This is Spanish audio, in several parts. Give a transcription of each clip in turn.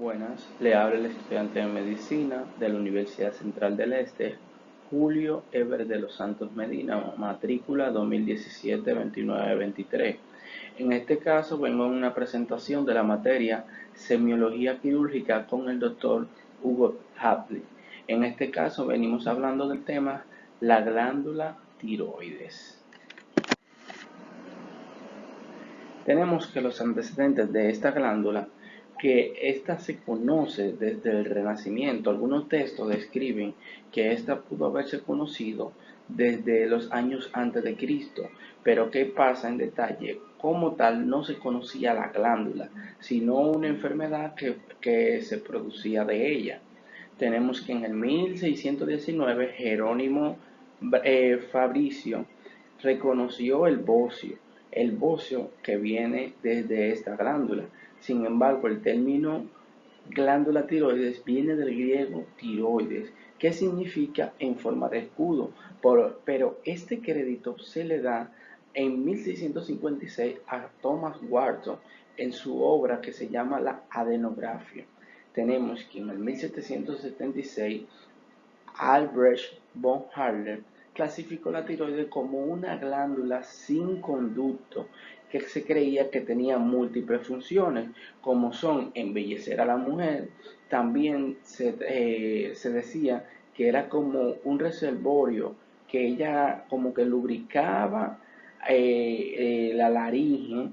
Buenas, le habla el estudiante de Medicina de la Universidad Central del Este, Julio Eber de los Santos Medina, matrícula 2017-29-23. En este caso vengo en una presentación de la materia Semiología Quirúrgica con el doctor Hugo Hadley. En este caso venimos hablando del tema la glándula tiroides. Tenemos que los antecedentes de esta glándula, que ésta se conoce desde el Renacimiento. Algunos textos describen que ésta pudo haberse conocido desde los años antes de Cristo. Pero ¿qué pasa en detalle? Como tal, no se conocía la glándula, sino una enfermedad que se producía de ella. Tenemos que en el 1619 Jerónimo Fabricio reconoció el bocio que viene desde esta glándula. Sin embargo, el término glándula tiroides viene del griego tiroides, que significa en forma de escudo, pero este crédito se le da en 1656 a Thomas Wharton en su obra que se llama La adenografía. Tenemos que en el 1776 Albrecht von Haller clasificó la tiroides como una glándula sin conducto que se creía que tenía múltiples funciones, como son embellecer a la mujer. También se decía que era como un reservorio, que ella como que lubricaba la laringe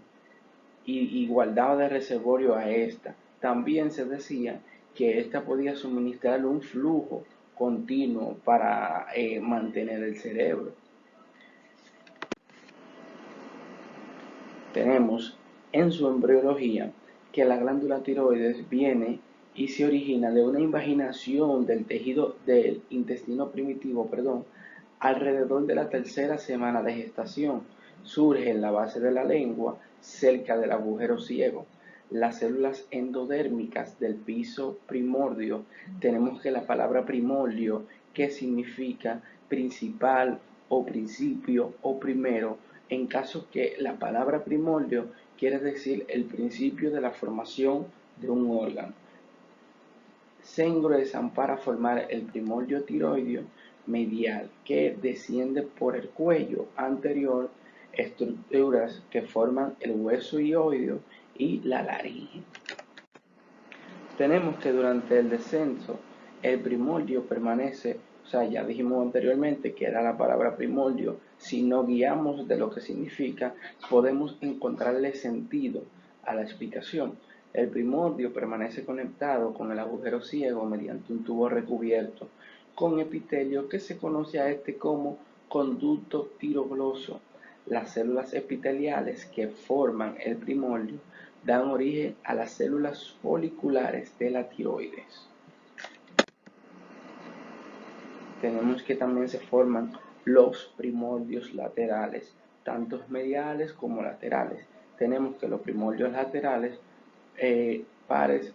y guardaba de reservorio a esta. También se decía que esta podía suministrar un flujo continuo para mantener el cerebro. Tenemos en su embriología que la glándula tiroides viene y se origina de una invaginación del tejido del intestino primitivo, alrededor de la tercera semana de gestación. Surge en la base de la lengua, cerca del agujero ciego. Las células endodérmicas del piso primordio, tenemos que la palabra primordio, que significa principal o principio o primero, en caso que la palabra primordio quiere decir el principio de la formación de un órgano. Se engruesan para formar el primordio tiroideo medial, que desciende por el cuello anterior, estructuras que forman el hueso hioideo y la laringe. Tenemos que durante el descenso el primordio permanece, ya dijimos anteriormente que era la palabra primordio. Si nos guiamos de lo que significa, podemos encontrarle sentido a la explicación. El primordio permanece conectado con el agujero ciego mediante un tubo recubierto con epitelio que se conoce a este como conducto tirogloso. Las células epiteliales que forman el primordio dan origen a las células foliculares de la tiroides. Tenemos que también se forman los primordios laterales, tanto mediales como laterales. Tenemos que los primordios laterales pares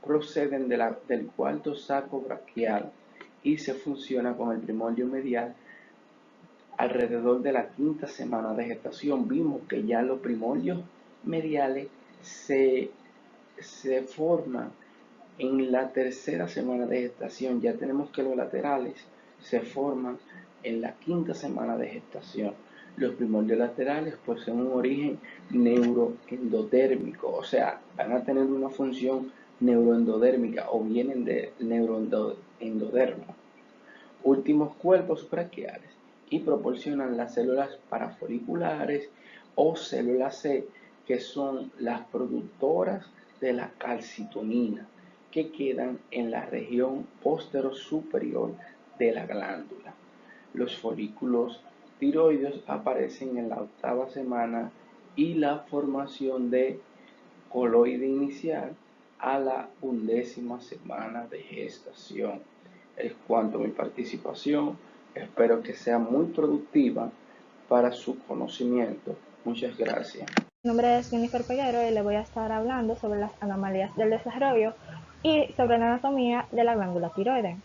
proceden del cuarto saco braquial y se fusiona con el primordio medial alrededor de la quinta semana de gestación. Vimos que ya los primordios mediales se forman en la tercera semana de gestación. Ya tenemos que los laterales se forman en la quinta semana de gestación. Los primordios laterales poseen un origen neuroendodérmico, o sea, van a tener una función neuroendodérmica o vienen de neuroendodermo. Últimos cuerpos braquiales y proporcionan las células parafoliculares o células C, que son las productoras de la calcitonina, que quedan en la región posterior-superior de la glándula. Los folículos tiroides aparecen en la octava semana y la formación de coloide inicial a la 11ª semana de gestación. Es cuanto a mi participación. Espero que sea muy productiva para su conocimiento. Muchas gracias. Mi nombre es Jennifer Peguero y le voy a estar hablando sobre las anomalías del desarrollo y sobre la anatomía de la glándula tiroides.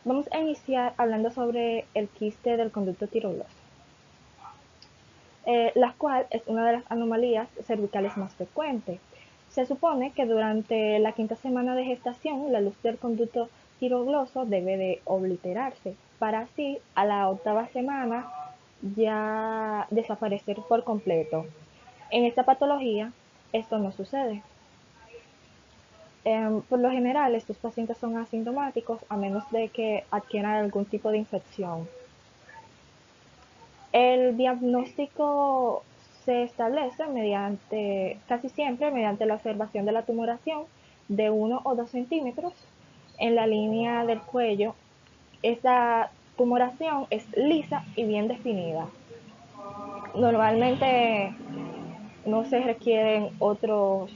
Vamos a iniciar hablando sobre el quiste del conducto tirogloso, la cual es una de las anomalías cervicales más frecuentes. Se supone que durante la quinta semana de gestación la luz del conducto tirogloso debe de obliterarse, para así a la octava semana ya desaparecer por completo. En esta patología esto no sucede. Por lo general, estos pacientes son asintomáticos a menos de que adquieran algún tipo de infección. El diagnóstico se establece casi siempre mediante la observación de la tumoración de 1 o 2 centímetros en la línea del cuello. Esta tumoración es lisa y bien definida. Normalmente no se requieren otros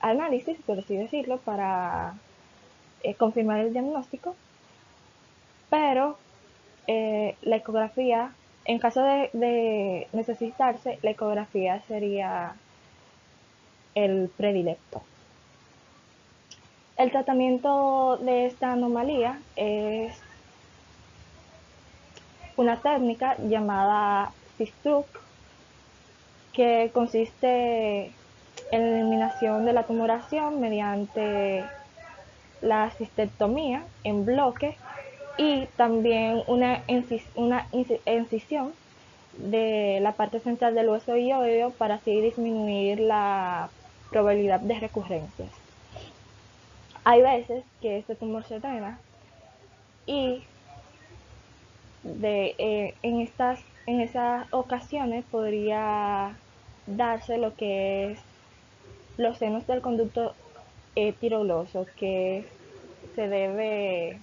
análisis, por así decirlo, para confirmar el diagnóstico, pero la ecografía, en caso de necesitarse, la ecografía sería el predilecto. El tratamiento de esta anomalía es una técnica llamada Sistruk, que consiste en la eliminación de la tumoración mediante la cistectomía en bloque y también una incisión de la parte central del hueso hioideo para así disminuir la probabilidad de recurrencias. Hay veces que este tumor se drena y en esas ocasiones podría darse lo que es los senos del conducto tirogloso, que se debe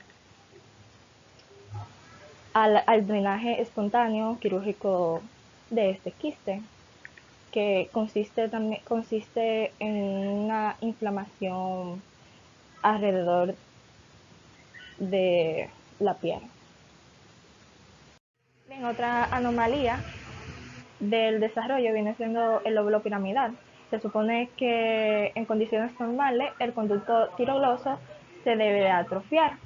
al drenaje espontáneo quirúrgico de este quiste, que consiste en una inflamación alrededor de la piel. Bien, otra anomalía del desarrollo viene siendo el lóbulo piramidal. Se supone que en condiciones normales el conducto tirogloso se debe atrofiar,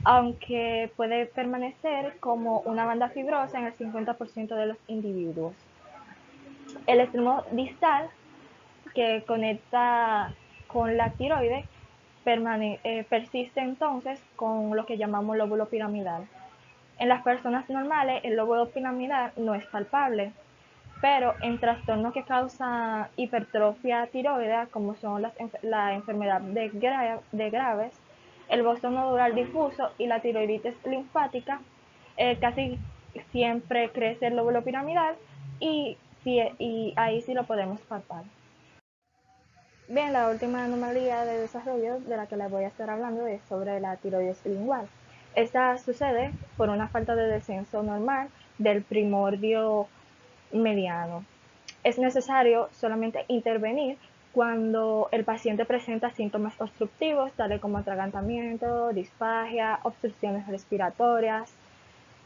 aunque puede permanecer como una banda fibrosa en el 50% de los individuos. El extremo distal, que conecta con la tiroides, persiste entonces con lo que llamamos lóbulo piramidal. En las personas normales el lóbulo piramidal no es palpable, pero en trastornos que causan hipertrofia tiroidea, como son la enfermedad de Graves, el bosón nodular difuso y la tiroiditis linfática, casi siempre crece el lóbulo piramidal y ahí sí lo podemos palpar. Bien, la última anomalía de desarrollo de la que les voy a estar hablando es sobre la tiroides lingual. Esta sucede por una falta de descenso normal del primordio mediano. Es necesario solamente intervenir cuando el paciente presenta síntomas obstructivos, tales como atragantamiento, disfagia, obstrucciones respiratorias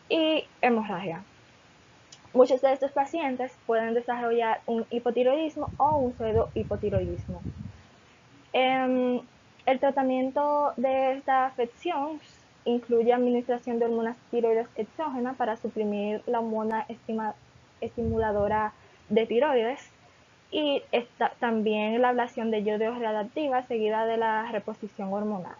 y hemorragia. Muchos de estos pacientes pueden desarrollar un hipotiroidismo o un pseudohipotiroidismo. El tratamiento de esta afección incluye administración de hormonas tiroides exógenas para suprimir la hormona estimuladora de tiroides y también la ablación de yodo radioactiva seguida de la reposición hormonal.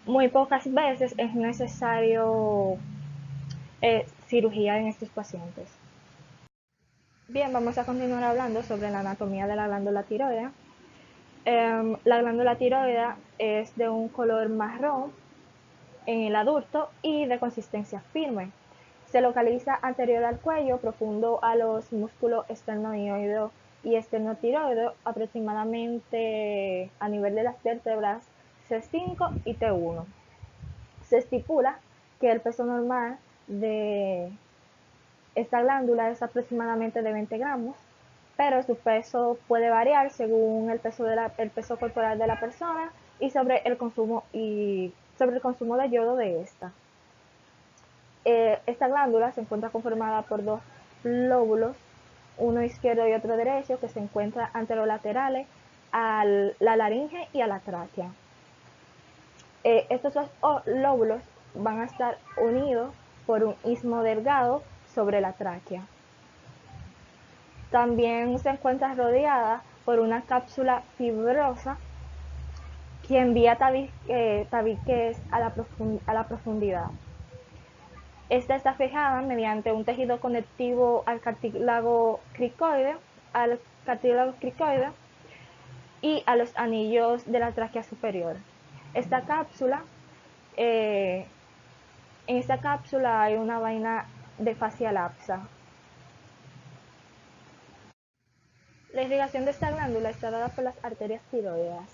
Muy pocas veces es necesario cirugía en estos pacientes. Bien, vamos a continuar hablando sobre la anatomía de la glándula tiroidea. La glándula tiroidea es de un color marrón en el adulto y de consistencia firme. Se localiza anterior al cuello, profundo a los músculos esternoioideo y esternotiroideo, aproximadamente a nivel de las vértebras C5 y T1. Se estipula que el peso normal de esta glándula es aproximadamente de 20 gramos, pero su peso puede variar según el peso corporal de la persona y sobre el consumo de yodo de esta. Esta glándula se encuentra conformada por dos lóbulos, uno izquierdo y otro derecho, que se encuentran anterolaterales a la laringe y a la tráquea. Estos dos lóbulos van a estar unidos por un istmo delgado sobre la tráquea. También se encuentra rodeada por una cápsula fibrosa que envía tabiques a la profundidad. Esta está fijada mediante un tejido conectivo al cartílago cricoide y a los anillos de la tráquea superior. Esta cápsula, eh, en esta cápsula hay una vaina de fascia lapsa. La irrigación de esta glándula está dada por las arterias tiroideas.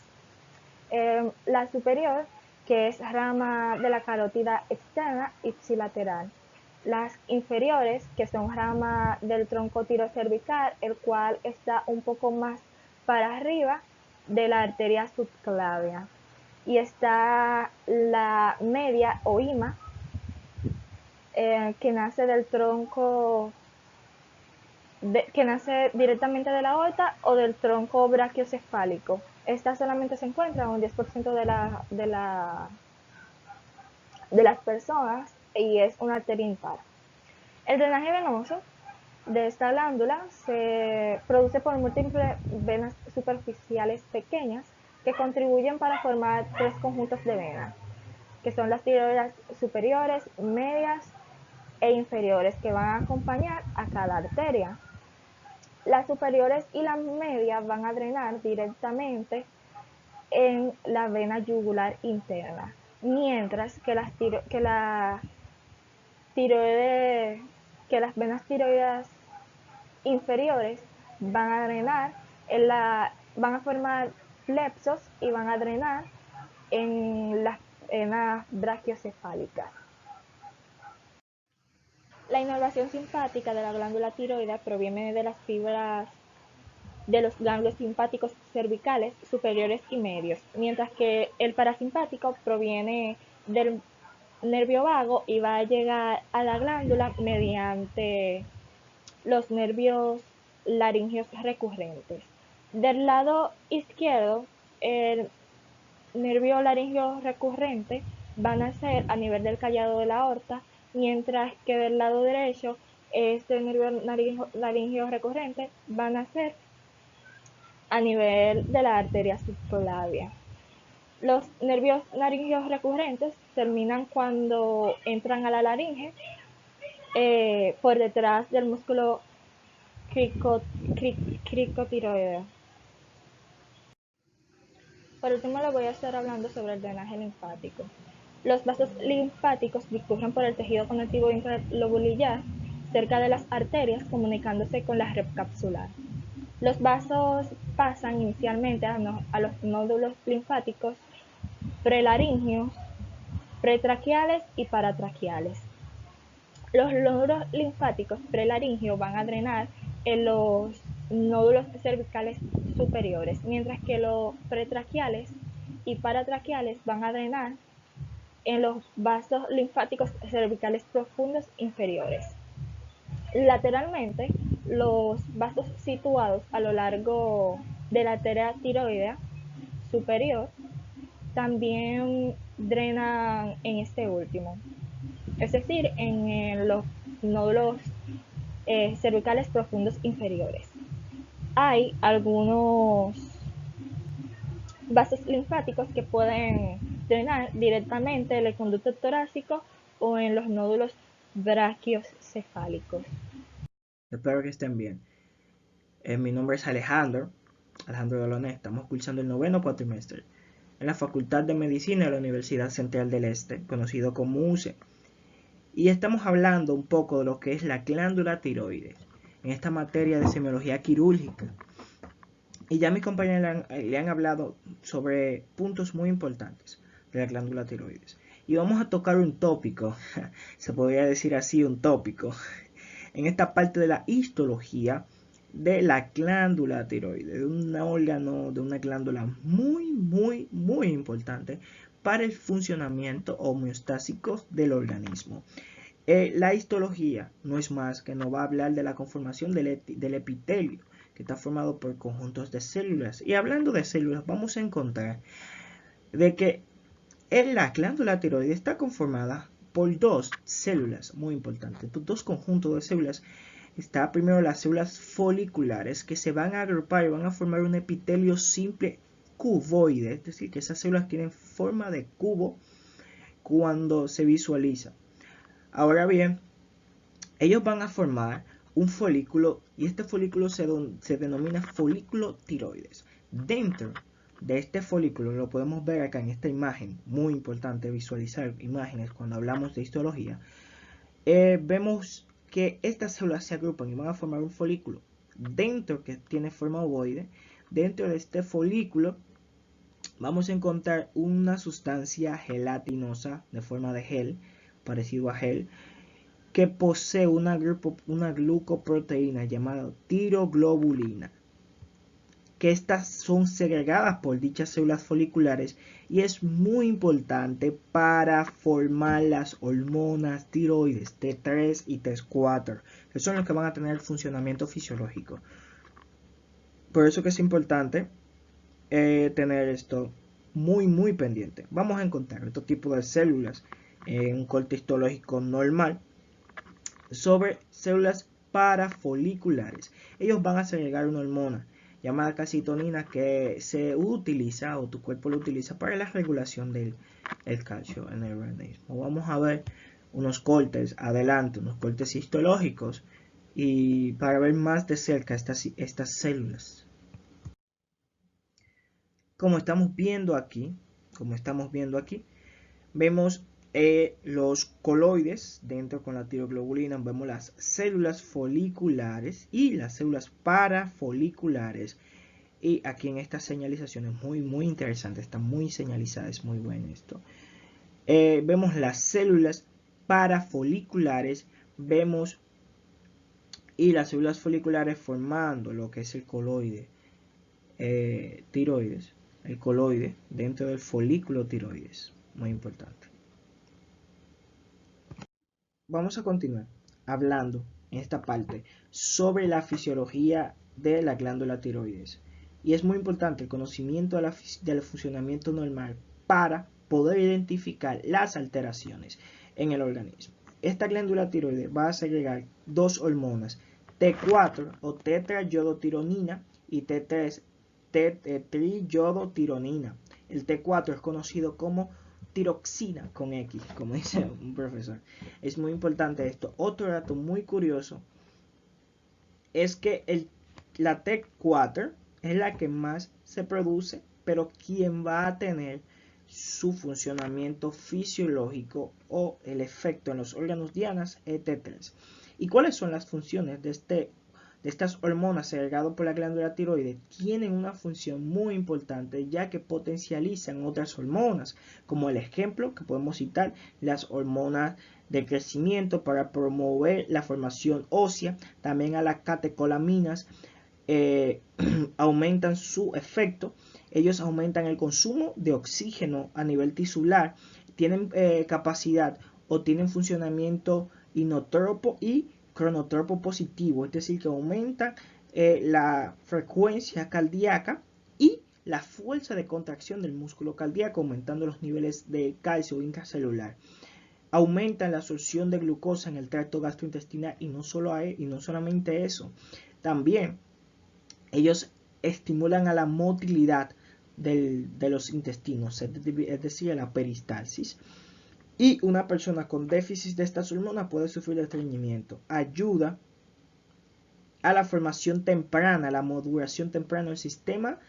La superior, que es rama de la carótida externa ipsilateral. Las inferiores, que son rama del tronco tirocervical, el cual está un poco más para arriba de la arteria subclavia. Y está la media o ima, que nace del tronco, que nace directamente de la aorta o del tronco brachiocefálico. Esta solamente se encuentra en un 10% de las personas y es una arteria impar. El drenaje venoso de esta glándula se produce por múltiples venas superficiales pequeñas que contribuyen para formar tres conjuntos de venas, que son las tiroides superiores, medias e inferiores, que van a acompañar a cada arteria. Las superiores y las medias van a drenar directamente en la vena yugular interna, mientras que las tiroides, que las venas tiroides inferiores van a drenar van a formar plexos y van a drenar en las venas brachiocefálicas. La inervación simpática de la glándula tiroidea proviene de las fibras de los ganglios simpáticos cervicales superiores y medios, mientras que el parasimpático proviene del nervio vago y va a llegar a la glándula mediante los nervios laringeos recurrentes. Del lado izquierdo, el nervio laringeo recurrente va a nacer a nivel del callado de la aorta, mientras que del lado derecho, este nervio laringeo recurrente va a nacer a nivel de la arteria subclavia. Los nervios laringeos recurrentes terminan cuando entran a la laringe por detrás del músculo cricotiroideo. Por último, les voy a estar hablando sobre el drenaje linfático. Los vasos linfáticos discurren por el tejido conectivo intralobulillar cerca de las arterias, comunicándose con la red capsular. Los vasos pasan inicialmente a los nódulos linfáticos prelaringeos, pretraquiales y paratraquiales. Los nódulos linfáticos prelaringeos van a drenar en los nódulos cervicales superiores, mientras que los pretraquiales y paratraquiales van a drenar en los vasos linfáticos cervicales profundos inferiores. Lateralmente, los vasos situados a lo largo de la arteria tiroidea superior también drenan en este último, es decir, en los nódulos cervicales profundos inferiores. Hay algunos vasos linfáticos que pueden drenar directamente en el conducto torácico o en los nódulos brachiocefálicos. Espero que estén bien. Mi nombre es Alejandro Galoné. Estamos cursando el 9º cuatrimestre en la Facultad de Medicina de la Universidad Central del Este, conocido como UCE. Y estamos hablando un poco de lo que es la glándula tiroides en esta materia de semiología quirúrgica. Y ya mis compañeros le han hablado sobre puntos muy importantes de la glándula tiroides. Y vamos a tocar un tópico, se podría decir así, un tópico, en esta parte de la histología de la glándula tiroides, de un órgano, de una glándula muy importante para el funcionamiento homeostásico del organismo. La histología no es más que nos va a hablar de la conformación del epitelio, que está formado por conjuntos de células. Y hablando de células, vamos a encontrar de que la glándula tiroides está conformada por dos células muy importantes, dos conjuntos de células está primero las células foliculares, que se van a agrupar y van a formar un epitelio simple cuboide, es decir, que esas células tienen forma de cubo cuando se visualiza. Ahora bien, ellos van a formar un folículo y este folículo se denomina folículo tiroides. Dentro de este folículo, lo podemos ver acá en esta imagen, muy importante visualizar imágenes cuando hablamos de histología, vemos que estas células se agrupan y van a formar un folículo dentro que tiene forma ovoide. Dentro de este folículo vamos a encontrar una sustancia gelatinosa de forma de gel, parecido a gel, que posee una glucoproteína llamada tiroglobulina, que estas son segregadas por dichas células foliculares y es muy importante para formar las hormonas tiroides T3 y T4, que son los que van a tener el funcionamiento fisiológico. Por eso que es importante tener esto muy pendiente. Vamos a encontrar otro tipo de células en un corte histológico normal sobre células parafoliculares. Ellos van a segregar una hormona llamada calcitonina que se utiliza o tu cuerpo lo utiliza para la regulación del calcio en el organismo. Vamos a ver unos cortes adelante, unos cortes histológicos y para ver más de cerca estas células. Como estamos viendo aquí, vemos los coloides dentro con la tiroglobulina, vemos las células foliculares y las células parafoliculares. Y aquí en esta señalización es muy interesante, está muy señalizada, es muy bueno esto. Vemos las células parafoliculares, vemos y las células foliculares formando lo que es el coloide tiroides, el coloide dentro del folículo tiroides, muy importante. Vamos a continuar hablando en esta parte sobre la fisiología de la glándula tiroides. Y es muy importante el conocimiento del funcionamiento normal para poder identificar las alteraciones en el organismo. Esta glándula tiroides va a segregar dos hormonas, T4 o tetrayodotironina y T3 triyodotironina. El T4 es conocido como tiroxina con X, como dice un profesor. Es muy importante esto. Otro dato muy curioso es que la T4 es la que más se produce, pero quien va a tener su funcionamiento fisiológico o el efecto en los órganos dianas es T3. ¿Y cuáles son las funciones de estas hormonas segregadas por la glándula tiroides? Tienen una función muy importante ya que potencializan otras hormonas, como el ejemplo que podemos citar, las hormonas de crecimiento para promover la formación ósea, también a las catecolaminas aumentan su efecto, ellos aumentan el consumo de oxígeno a nivel tisular, tienen capacidad o tienen funcionamiento inotropo y cronotropo positivo, es decir, que aumentan la frecuencia cardíaca y la fuerza de contracción del músculo cardíaco, aumentando los niveles de calcio intracelular. Aumentan la absorción de glucosa en el tracto gastrointestinal y no solamente eso, también ellos estimulan a la motilidad de los intestinos, es decir, a la peristalsis. Y una persona con déficit de estas hormonas puede sufrir de estreñimiento. Ayuda a la formación temprana, a la maduración temprana del sistema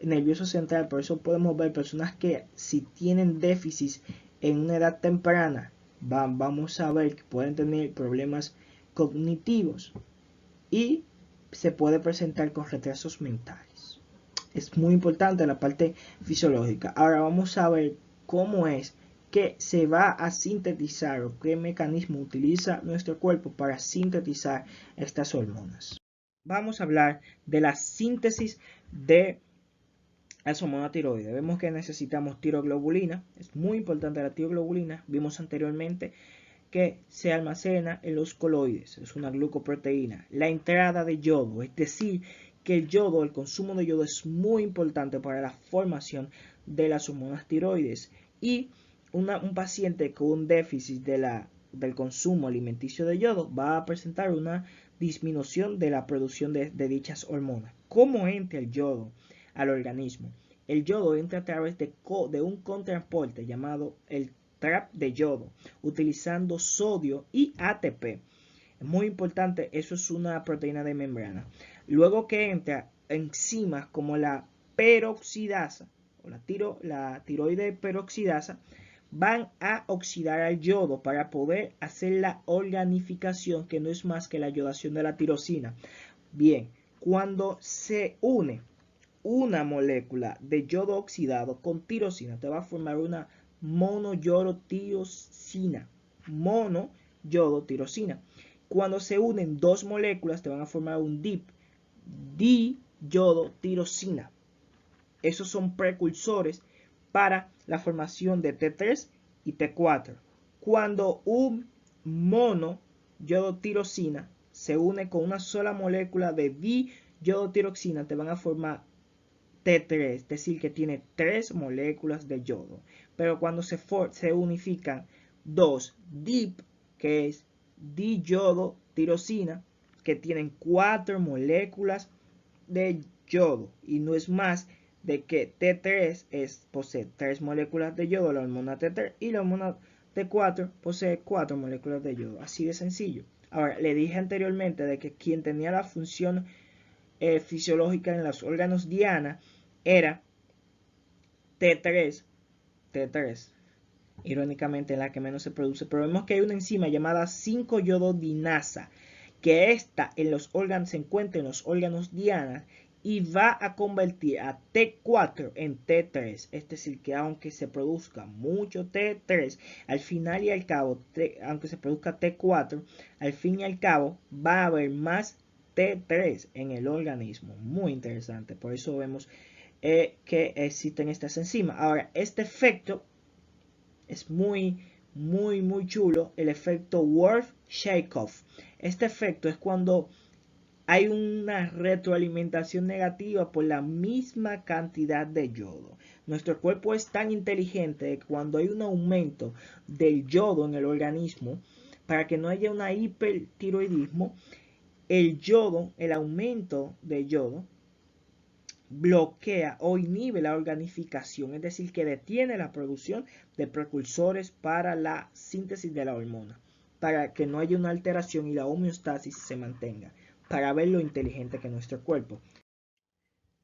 nervioso central. Por eso podemos ver personas que si tienen déficit en una edad temprana, vamos a ver que pueden tener problemas cognitivos y se puede presentar con retrasos mentales. Es muy importante la parte fisiológica. Ahora vamos a ver cómo es que se va a sintetizar o qué mecanismo utiliza nuestro cuerpo para sintetizar estas hormonas. Vamos a hablar de la síntesis de las hormonas tiroides. Vemos que necesitamos tiroglobulina, es muy importante la tiroglobulina. Vimos anteriormente que se almacena en los coloides, es una glucoproteína. La entrada de yodo, es decir, que el yodo, el consumo de yodo es muy importante para la formación de las hormonas tiroides. Y un paciente con un déficit del consumo alimenticio de yodo va a presentar una disminución de la producción de dichas hormonas. ¿Cómo entra el yodo al organismo? El yodo entra a través de un cotransporte llamado el trap de yodo, utilizando sodio y ATP. Es muy importante, eso es una proteína de membrana. Luego que entra enzimas como la peroxidasa o la tiroide peroxidasa, van a oxidar al yodo para poder hacer la organificación, que no es más que la yodación de la tirosina. Bien, cuando se une una molécula de yodo oxidado con tirosina, te va a formar una monoyodotirosina. Monoyodotirosina. Cuando se unen dos moléculas, te van a formar un diyodotirosina. Esos son precursores para la formación de T3 y T4. Cuando un monoyodotirosina se une con una sola molécula de diyodotiroxina, te van a formar T3, es decir, que tiene 3 moléculas de yodo. Pero cuando se unifican dos DIP, que es diyodotirosina, que tienen 4 moléculas de yodo, y no es más de que T3 posee 3 moléculas de yodo, la hormona T3, y la hormona T4 posee 4 moléculas de yodo, así de sencillo. Ahora, le dije anteriormente de que quien tenía la función fisiológica en los órganos diana era T3, irónicamente la que menos se produce, pero vemos que hay una enzima llamada 5-yododinasa, que esta se encuentra en los órganos diana y va a convertir a T4 en T3, es decir, que aunque se produzca mucho T3, al final y al cabo, aunque se produzca T4, al fin y al cabo va a haber más T3 en el organismo. Muy interesante, por eso vemos que existen estas enzimas. Ahora, este efecto es muy chulo, el efecto Wolff-Chaikoff. Este efecto es cuando hay una retroalimentación negativa por la misma cantidad de yodo. Nuestro cuerpo es tan inteligente que cuando hay un aumento del yodo en el organismo, para que no haya un hipertiroidismo, el aumento de yodo bloquea o inhibe la organificación, es decir, que detiene la producción de precursores para la síntesis de la hormona, para que no haya una alteración y la homeostasis se mantenga, para ver lo inteligente que es nuestro cuerpo.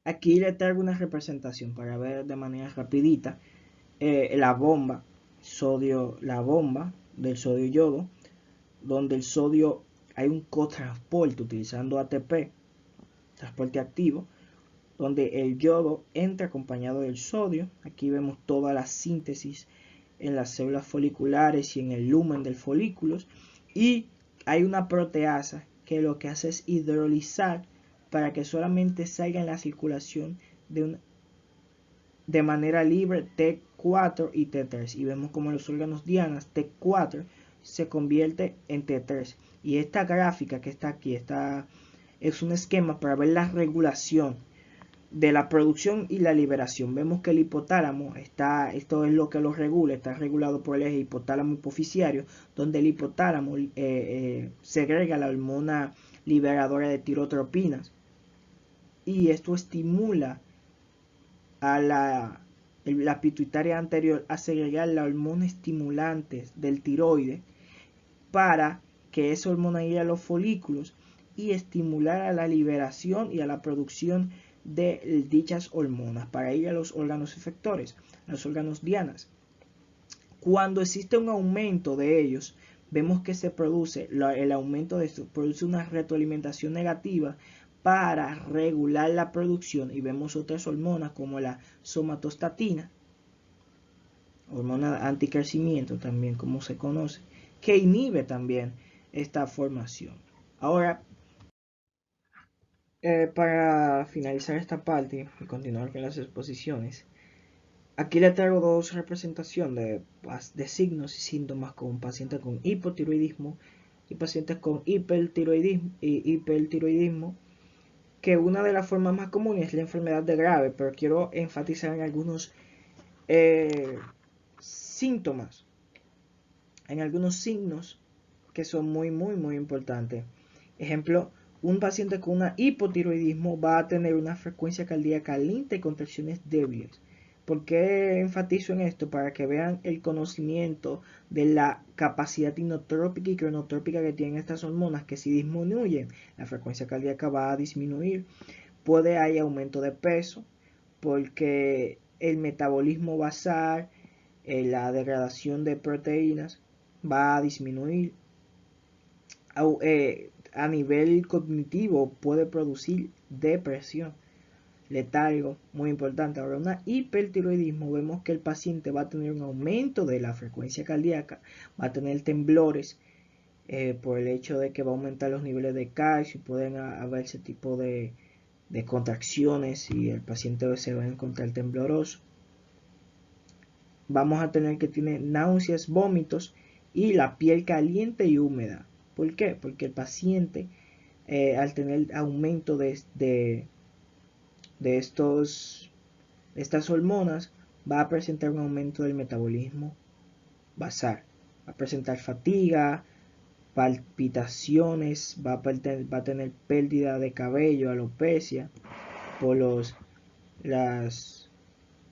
Aquí le traigo una representación para ver de manera rapidita la bomba del sodio yodo, donde el sodio hay un cotransporte utilizando ATP, transporte activo, donde el yodo entra acompañado del sodio. Aquí vemos toda la síntesis en las células foliculares y en el lumen del folículo, y hay una proteasa que lo que hace es hidrolizar para que solamente salga en la circulación de manera libre T4 y T3, y vemos como los órganos dianas T4 se convierte en T3, y esta gráfica que está aquí es un esquema para ver la regulación de la producción y la liberación. Vemos que el hipotálamo esto es lo que lo regula, está regulado por el eje hipotálamo hipoficiario, donde el hipotálamo segrega la hormona liberadora de tirotropinas, y esto estimula a la pituitaria anterior a segregar la hormona estimulante del tiroides para que esa hormona llegue a los folículos y estimular a la liberación y a la producción de dichas hormonas para ir a los órganos efectores, a los órganos dianas. Cuando existe un aumento de ellos, vemos que se produce el aumento de esto, produce una retroalimentación negativa para regular la producción, y vemos otras hormonas como la somatostatina, hormona anticrecimiento también como se conoce, que inhibe también esta formación. Ahora, para finalizar esta parte y continuar con las exposiciones, aquí le traigo dos representaciones de signos y síntomas con pacientes con hipotiroidismo y pacientes con hipertiroidismo, que una de las formas más comunes es la enfermedad de Grave, pero quiero enfatizar en algunos síntomas, en algunos signos que son muy importantes, Ejemplo, un paciente con una hipotiroidismo va a tener una frecuencia cardíaca lenta y contracciones débiles. ¿Por qué enfatizo en esto? Para que vean el conocimiento de la capacidad inotrópica y cronotrópica que tienen estas hormonas, que si disminuyen, la frecuencia cardíaca va a disminuir. Puede haber aumento de peso, porque el metabolismo basal, la degradación de proteínas va a disminuir. A nivel cognitivo puede producir depresión, letargo, muy importante. Ahora, una hipertiroidismo, vemos que el paciente va a tener un aumento de la frecuencia cardíaca, va a tener temblores por el hecho de que va a aumentar los niveles de calcio y pueden haber ese tipo de contracciones y el paciente se va a encontrar tembloroso. Vamos a tener que tener náuseas, vómitos y la piel caliente y húmeda. ¿Por qué? Porque el paciente al tener aumento de estas hormonas va a presentar un aumento del metabolismo basal. Va a presentar fatiga, palpitaciones, va a tener pérdida de cabello, alopecia por los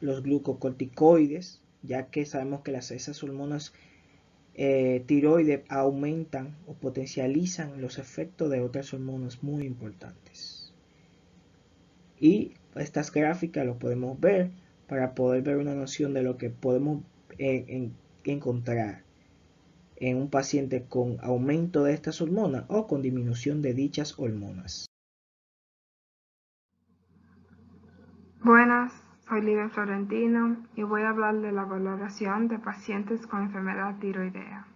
glucocorticoides, ya que sabemos que esas hormonas tiroides aumentan o potencializan los efectos de otras hormonas muy importantes. Y estas gráficas lo podemos ver para poder ver una noción de lo que podemos encontrar en un paciente con aumento de estas hormonas o con disminución de dichas hormonas. Buenas, soy Lidia Florentino y voy a hablar de la valoración de pacientes con enfermedad tiroidea.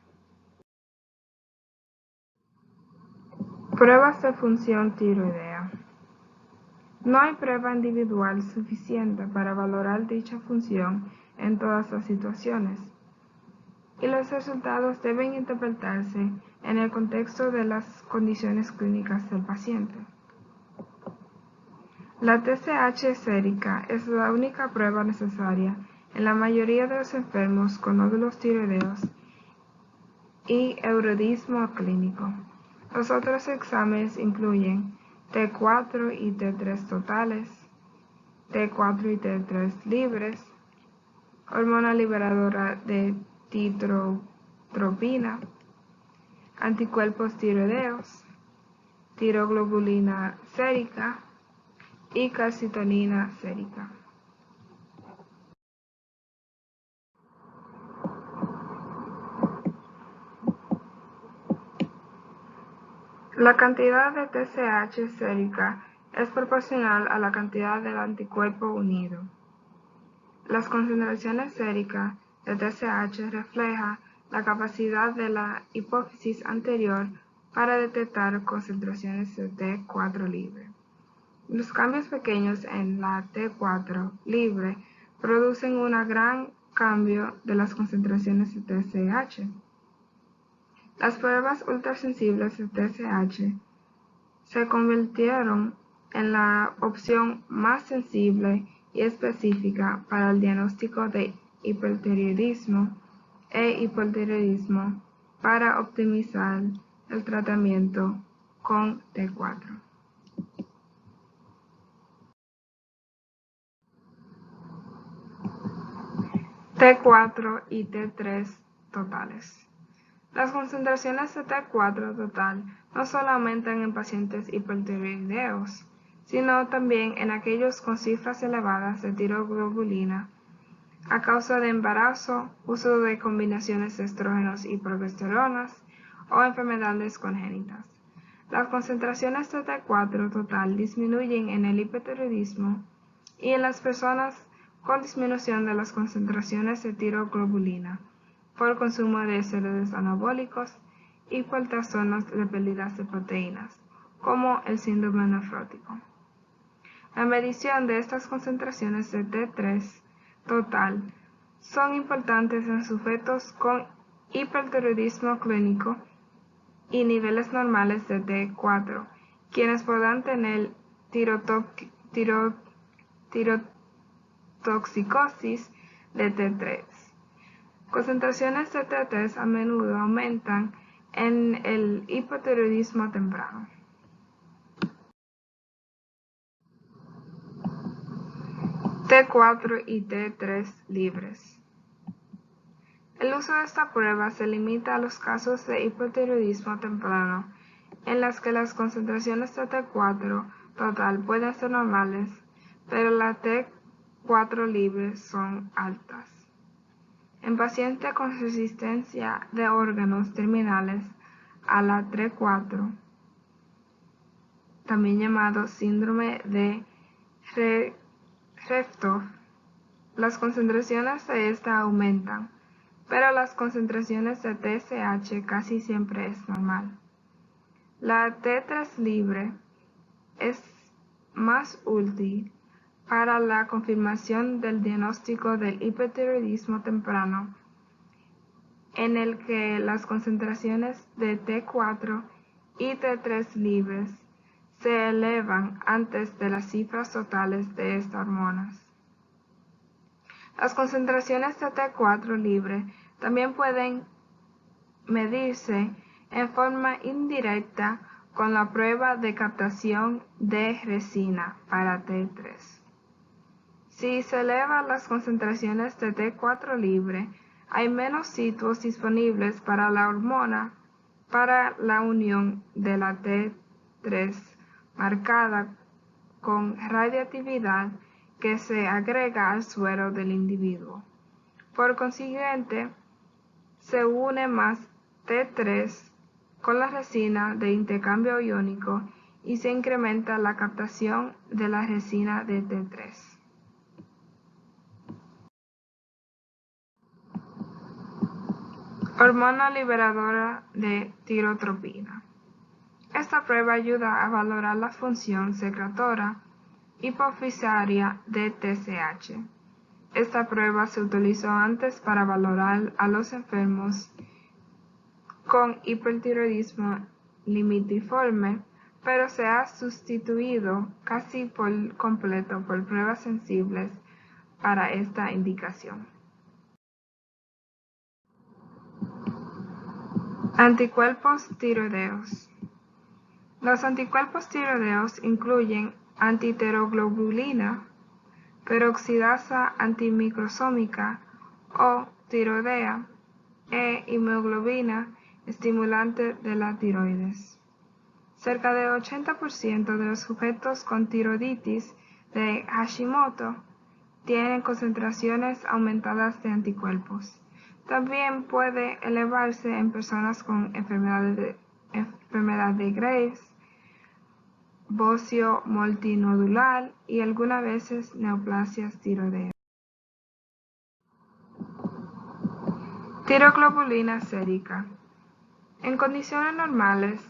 Pruebas de función tiroidea. No hay prueba individual suficiente para valorar dicha función en todas las situaciones, y los resultados deben interpretarse en el contexto de las condiciones clínicas del paciente. La TSH sérica es la única prueba necesaria en la mayoría de los enfermos con nódulos tiroideos y eruditismo clínico. Los otros exámenes incluyen T4 y T3 totales, T4 y T3 libres, hormona liberadora de titotropina, anticuerpos tiroideos, tiroglobulina sérica y calcitonina sérica. La cantidad de TSH sérica es proporcional a la cantidad del anticuerpo unido. Las concentraciones séricas de TSH reflejan la capacidad de la hipófisis anterior para detectar concentraciones de T4 libre. Los cambios pequeños en la T4 libre producen un gran cambio de las concentraciones de TSH. Las pruebas ultrasensibles de TSH se convirtieron en la opción más sensible y específica para el diagnóstico de hipertiroidismo e hipotiroidismo para optimizar el tratamiento con T4. T4 y T3 totales. Las concentraciones de T4 total no solo aumentan en pacientes hipertiroideos, sino también en aquellos con cifras elevadas de tiroglobulina a causa de embarazo, uso de combinaciones de estrógenos y progesteronas o enfermedades congénitas. Las concentraciones de T4 total disminuyen en el hipertiroidismo y en las personas con disminución de las concentraciones de tiroglobulina por consumo de esteroides anabólicos y por trastornos de pérdidas de proteínas, como el síndrome nefrótico. La medición de estas concentraciones de T3 total son importantes en sujetos con hipertiroidismo clínico y niveles normales de T4, quienes podrán tener tirotoxicosis de T3. Concentraciones de T3 a menudo aumentan en el hipotiroidismo temprano. T4 y T3 libres. El uso de esta prueba se limita a los casos de hipotiroidismo temprano, en las que las concentraciones de T4 total pueden ser normales, pero las T4 libres son altas. En pacientes con resistencia de órganos terminales a la T4, también llamado síndrome de Reftow, las concentraciones de esta aumentan, pero las concentraciones de TSH casi siempre es normal. La T3 libre es más útil para la confirmación del diagnóstico del hipotiroidismo temprano, en el que las concentraciones de T4 y T3 libres se elevan antes de las cifras totales de estas hormonas. Las concentraciones de T4 libre también pueden medirse en forma indirecta con la prueba de captación de resina para T3. Si se elevan las concentraciones de T4 libre, hay menos sitios disponibles para la hormona para la unión de la T3 marcada con radiactividad que se agrega al suero del individuo. Por consiguiente, se une más T3 con la resina de intercambio iónico y se incrementa la captación de la resina de T3. Hormona liberadora de tirotropina. Esta prueba ayuda a valorar la función secretora hipofisaria de TSH. Esta prueba se utilizó antes para valorar a los enfermos con hipertiroidismo limitiforme, pero se ha sustituido casi por completo por pruebas sensibles para esta indicación. Anticuerpos tiroideos. Los anticuerpos tiroideos incluyen antitiroglobulina, peroxidasa antimicrosómica o tiroidea e hemoglobina estimulante de la tiroides. Cerca del 80% de los sujetos con tiroiditis de Hashimoto tienen concentraciones aumentadas de anticuerpos. También puede elevarse en personas con enfermedad de Graves, bocio multinodular y algunas veces neoplasias tiroideas. Tiroglobulina sérica. En condiciones normales,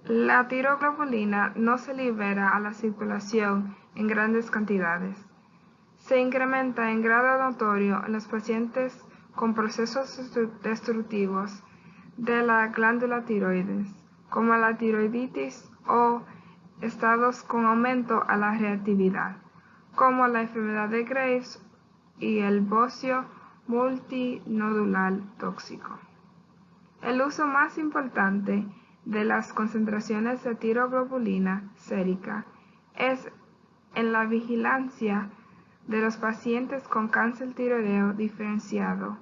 la tiroglobulina no se libera a la circulación en grandes cantidades. Se incrementa en grado notorio en los pacientes con procesos destructivos de la glándula tiroides, como la tiroiditis o estados con aumento a la reactividad, como la enfermedad de Graves y el bocio multinodular tóxico. El uso más importante de las concentraciones de tiroglobulina sérica es en la vigilancia de los pacientes con cáncer tiroideo diferenciado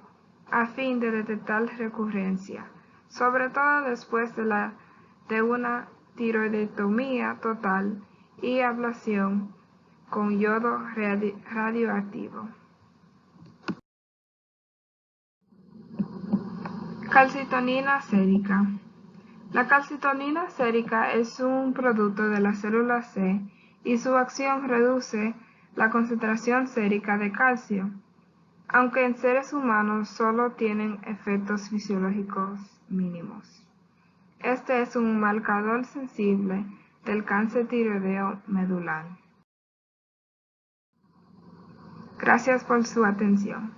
a fin de detectar recurrencia, sobre todo después de una tiroidectomía total y ablación con yodo radioactivo. Calcitonina sérica. La calcitonina sérica es un producto de la célula C y su acción reduce la concentración sérica de calcio, aunque en seres humanos solo tienen efectos fisiológicos mínimos. Este es un marcador sensible del cáncer tiroideo medular. Gracias por su atención.